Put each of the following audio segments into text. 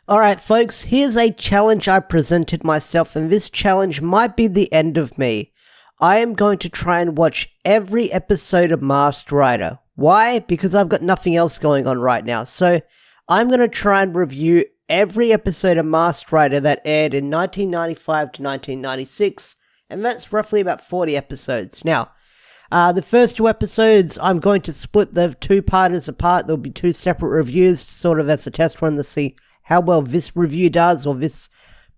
Alright folks, here's a challenge I presented myself, and this challenge might be the end of me. I am going to try and watch every episode of Masked Rider. Why? Because I've got nothing else going on right now. So I'm going to try and review every episode of Masked Rider that aired in 1995 to 1996, and that's roughly about 40 episodes. Now, the first two episodes, I'm going to split the two-parters apart. There'll be two separate reviews, sort of as a test run to see how well this review does, or this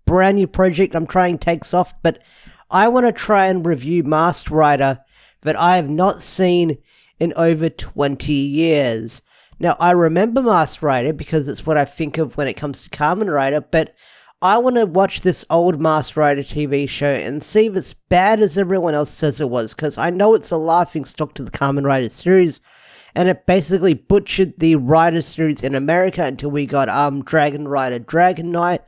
brand new project I'm trying takes off. But I want to try and review Masked Rider that I have not seen in over 20 years. Now, I remember Masked Rider because it's what I think of when it comes to Kamen Rider, but I want to watch this old Masked Rider TV show and see if it's bad as everyone else says it was, because I know it's a laughingstock to the Kamen Rider series, and it basically butchered the Rider series in America until we got Dragon Rider Dragon Knight.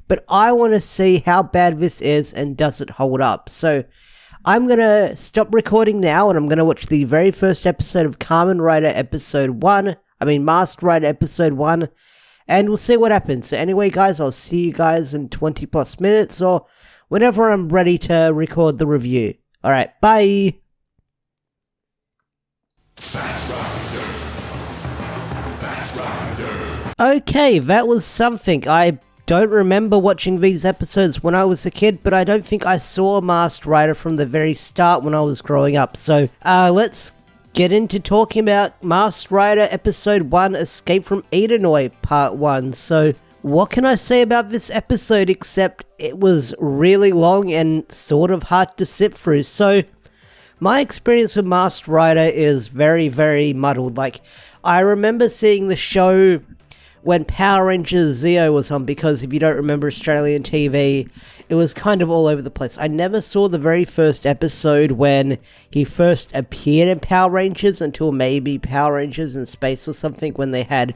But I want to see how bad this is and does it hold up. So I'm going to stop recording now, and I'm going to watch the very first episode of Masked Rider episode 1, and we'll see what happens. So anyway guys, I'll see you guys in 20 plus minutes, or whenever I'm ready to record the review. Alright, bye! Okay, that was something. I don't remember watching these episodes when I was a kid, but I don't think I saw Masked Rider from the very start when I was growing up. So, let's get into talking about Masked Rider Episode 1, Escape from Edenoi, Part 1. So, what can I say about this episode except it was really long and sort of hard to sit through? So, my experience with Masked Rider is very, very muddled. Like, I remember seeing the show when Power Rangers Zeo was on, because if you don't remember Australian TV, it was kind of all over the place. I never saw the very first episode when he first appeared in Power Rangers until maybe Power Rangers in Space or something, when they had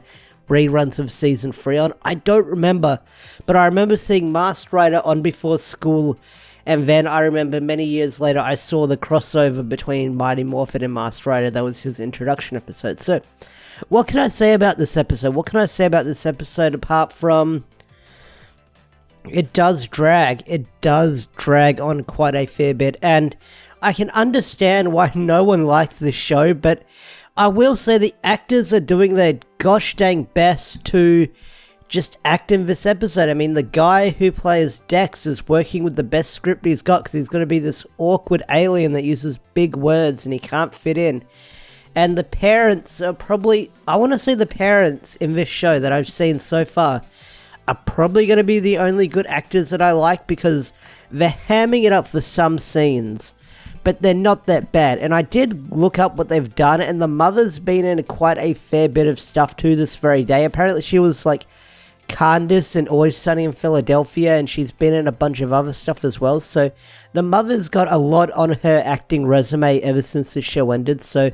reruns of Season 3 on. I don't remember, but I remember seeing Masked Rider on before school, and then I remember many years later I saw the crossover between Mighty Morphin and Masked Rider. That was his introduction episode. So, what can I say about this episode? What can I say about this episode apart from it does drag? It does drag on quite a fair bit, and I can understand why no one likes this show, but I will say the actors are doing their gosh dang best to just act in this episode. I mean, the guy who plays Dex is working with the best script he's got, because he's going to be this awkward alien that uses big words and he can't fit in. And the parents are probably, I want to say the parents in this show that I've seen so far are probably going to be the only good actors that I like, because they're hamming it up for some scenes, but they're not that bad. And I did look up what they've done, and the mother's been in quite a fair bit of stuff too this very day. Apparently she was like Candace in Always Sunny in Philadelphia, and she's been in a bunch of other stuff as well. So the mother's got a lot on her acting resume ever since the show ended, so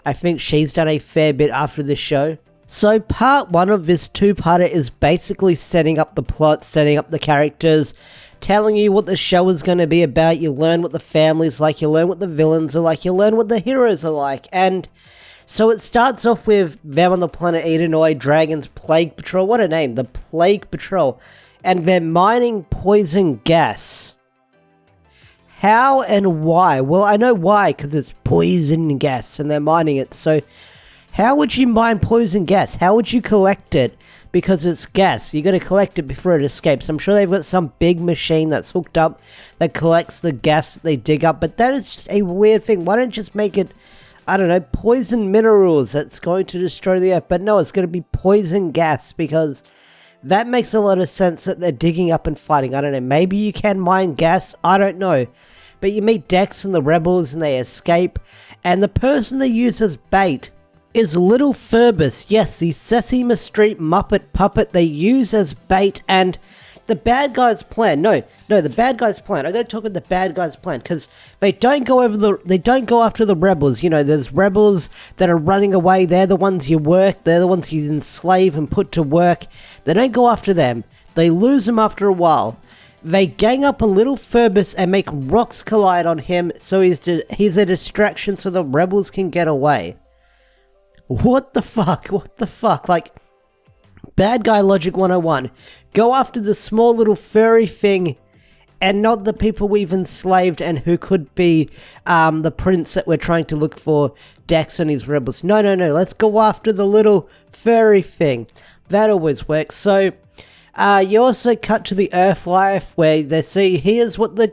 I think she's done a fair bit after this show. So part 1 of this two-parter is basically setting up the plot, setting up the characters, telling you what the show is going to be about. You learn what the family's like, you learn what the villains are like, you learn what the heroes are like. And so it starts off with them on the planet Edenoi, Dragon's Plague Patrol. What a name, the Plague Patrol. And they're mining poison gas. How and why? Well, I know why, because it's poison gas and they're mining it. So how would you mine poison gas? How would you collect it? Because it's gas. You got to collect it before it escapes. I'm sure they've got some big machine that's hooked up that collects the gas that they dig up. But that is just a weird thing. Why don't you just make it, I don't know, poison minerals that's going to destroy the earth? But no, it's going to be poison gas, because that makes a lot of sense that they're digging up and fighting. I don't know, maybe you can mine gas, I don't know. But you meet Dex and the rebels and they escape, and the person they use as bait is Little Furbus. Yes, the Sesame Street Muppet puppet they use as bait, and the bad guy's plan, the bad guy's plan, I gotta talk about the bad guy's plan, because they don't go after the rebels. You know, there's rebels that are running away, they're the ones you work, they're the ones you enslave and put to work. They don't go after them, they lose them after a while. They gang up on Little Furbus and make rocks collide on him, so he's a distraction so the rebels can get away. What the fuck? Like, Bad guy logic 101. Go after the small little furry thing and not the people we've enslaved and who could be the prince that we're trying to look for, Dex and his rebels. No. Let's go after the little furry thing. That always works. So you also cut to the Earth life where they see here's what the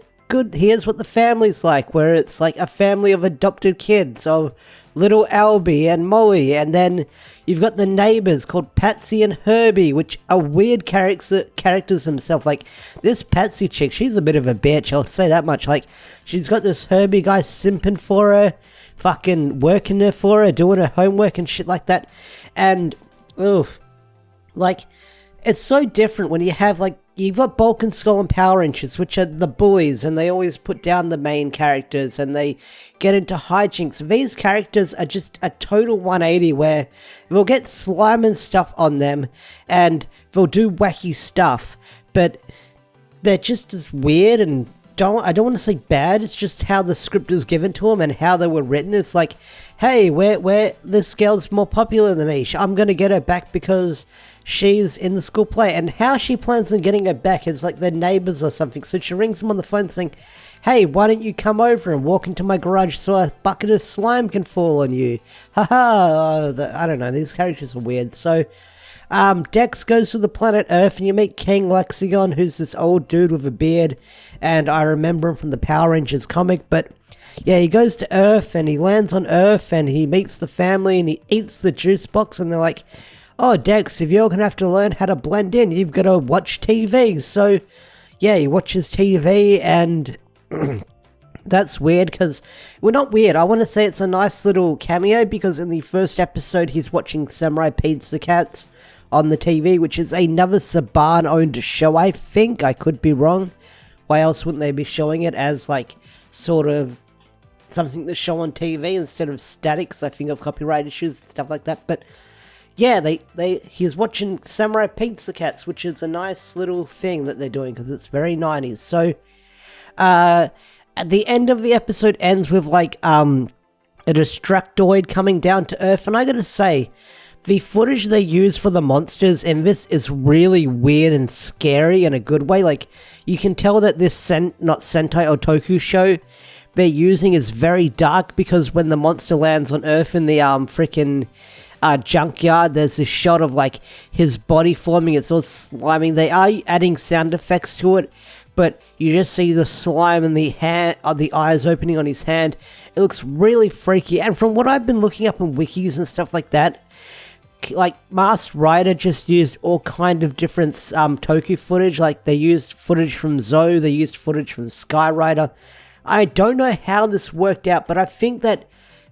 family's like, where it's like a family of adopted kids of little Albie and Molly, and then you've got the neighbors called Patsy and Herbie, which are weird characters themselves. Like, this Patsy chick, she's a bit of a bitch, I'll say that much. Like, she's got this Herbie guy simping for her, fucking working there for her, doing her homework and shit like that, and, like, it's so different when you have, like, you've got Bulk and Skull and Power Rangers, which are the bullies, and they always put down the main characters, and they get into hijinks. These characters are just a total 180, where they'll get slime and stuff on them, and they'll do wacky stuff, but they're just as weird, and I don't want to say bad, it's just how the script is given to them, and how they were written. It's like, hey, this girl's more popular than me, I'm gonna get her back because she's in the school play, and how she plans on getting her back is like their neighbors or something. So she rings them on the phone saying, hey, why don't you come over and walk into my garage so a bucket of slime can fall on you? Haha, I don't know, these characters are weird. So Dex goes to the planet Earth, and you meet King Lexicon, who's this old dude with a beard, and I remember him from the Power Rangers comic. But yeah, he goes to Earth, and he lands on Earth, and he meets the family, and he eats the juice box, and they're like, oh, Dex, if you're going to have to learn how to blend in, you've got to watch TV. So, yeah, he watches TV, and that's weird, because, well, not weird, I want to say it's a nice little cameo, because in the first episode, he's watching Samurai Pizza Cats on the TV, which is another Saban-owned show, I think. I could be wrong. Why else wouldn't they be showing it as, like, sort of something to show on TV instead of static, because I think of copyright issues and stuff like that, but yeah, he's watching Samurai Pizza Cats, which is a nice little thing that they're doing, because it's very 90s. So, at the end of the episode ends with, like, a Destructoid coming down to Earth, and I gotta say, the footage they use for the monsters in this is really weird and scary in a good way. Like, you can tell that this not Sentai Otoku show they're using is very dark, because when the monster lands on Earth in the freaking junkyard, there's this shot of like his body forming, it's all sliming. They are adding sound effects to it, but you just see the slime and the eyes opening on his hand. It looks really freaky, and from what I've been looking up in wikis and stuff like that, like Masked Rider just used all kind of different Toku footage. Like they used footage from Zoe, they used footage from Sky Rider. I don't know how this worked out, but I think that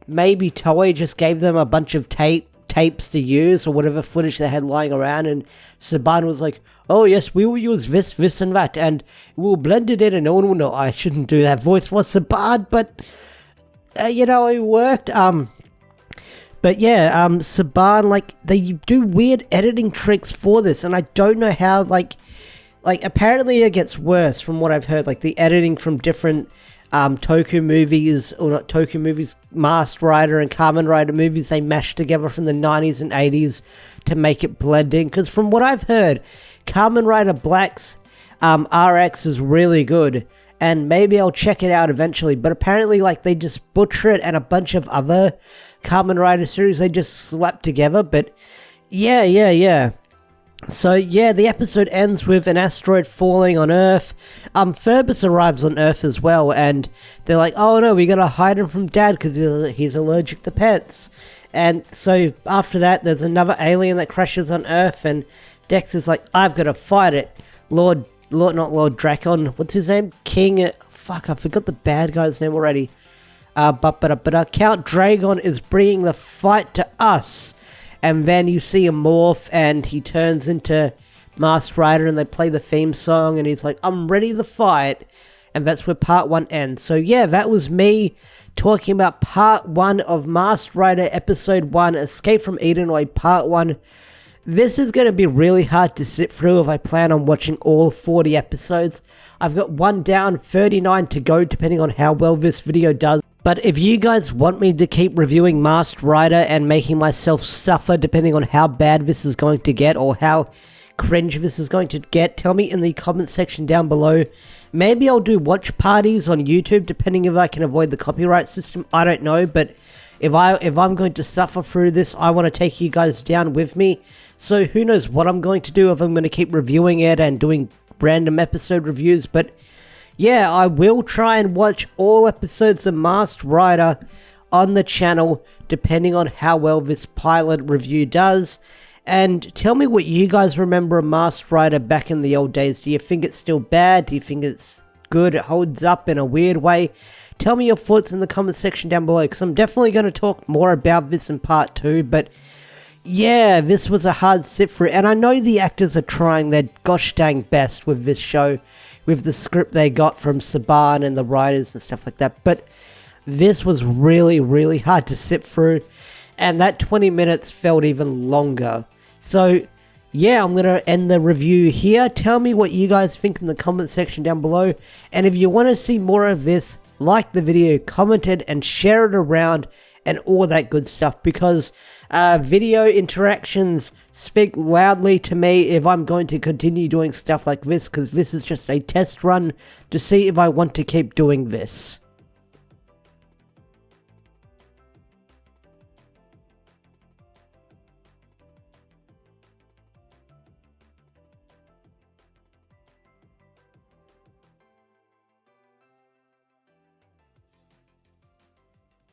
maybe Toei just gave them a bunch of tapes to use, or whatever footage they had lying around, and Saban was like, oh yes, we will use this and that, and we'll blend it in and no one will know. I shouldn't do that voice for Saban, but it worked. But yeah, Saban, like, they do weird editing tricks for this, and I don't know how, like apparently it gets worse from what I've heard, like the editing from different Toku movies, or not Toku movies, Masked Rider and Kamen Rider movies, they mashed together from the 90s and 80s to make it blend in, because from what I've heard, Kamen Rider Black's RX is really good, and maybe I'll check it out eventually, but apparently, like, they just butcher it, and a bunch of other Kamen Rider series they just slap together. But yeah. So yeah, the episode ends with an asteroid falling on Earth. Phoebus arrives on Earth as well, and they're like, oh no, we gotta hide him from Dad because he's allergic to pets. And so after that, there's another alien that crashes on Earth, and Dex is like, I've gotta fight it. Not Lord Dracon, what's his name? King, fuck, I forgot the bad guy's name already. But Count Dragon is bringing the fight to us. And then you see him morph, and he turns into Masked Rider, and they play the theme song, and he's like, I'm ready to fight. And that's where part 1 ends. So yeah, that was me talking about part 1 of Masked Rider episode 1, Escape from Edenoi part 1. This is going to be really hard to sit through if I plan on watching all 40 episodes. I've got 1 down, 39 to go, depending on how well this video does. But if you guys want me to keep reviewing Masked Rider and making myself suffer depending on how bad this is going to get or how cringe this is going to get, tell me in the comment section down below. Maybe I'll do watch parties on YouTube depending if I can avoid the copyright system. I don't know, but if I'm going to suffer through this, I want to take you guys down with me. So who knows what I'm going to do, if I'm going to keep reviewing it and doing random episode reviews. But yeah, I will try and watch all episodes of Masked Rider on the channel, depending on how well this pilot review does. And tell me what you guys remember of Masked Rider back in the old days. Do you think it's still bad? Do you think it's good? It holds up in a weird way? Tell me your thoughts in the comment section down below, because I'm definitely going to talk more about this in part 2, but yeah, this was a hard sit through, and I know the actors are trying their gosh dang best with this show, with the script they got from Saban and the writers and stuff like that, but this was really, really hard to sit through, and that 20 minutes felt even longer. So yeah, I'm going to end the review here. Tell me what you guys think in the comment section down below, and if you want to see more of this, like the video, comment it, and share it around, and all that good stuff, because video interactions speak loudly to me if I'm going to continue doing stuff like this, because this is just a test run to see if I want to keep doing this.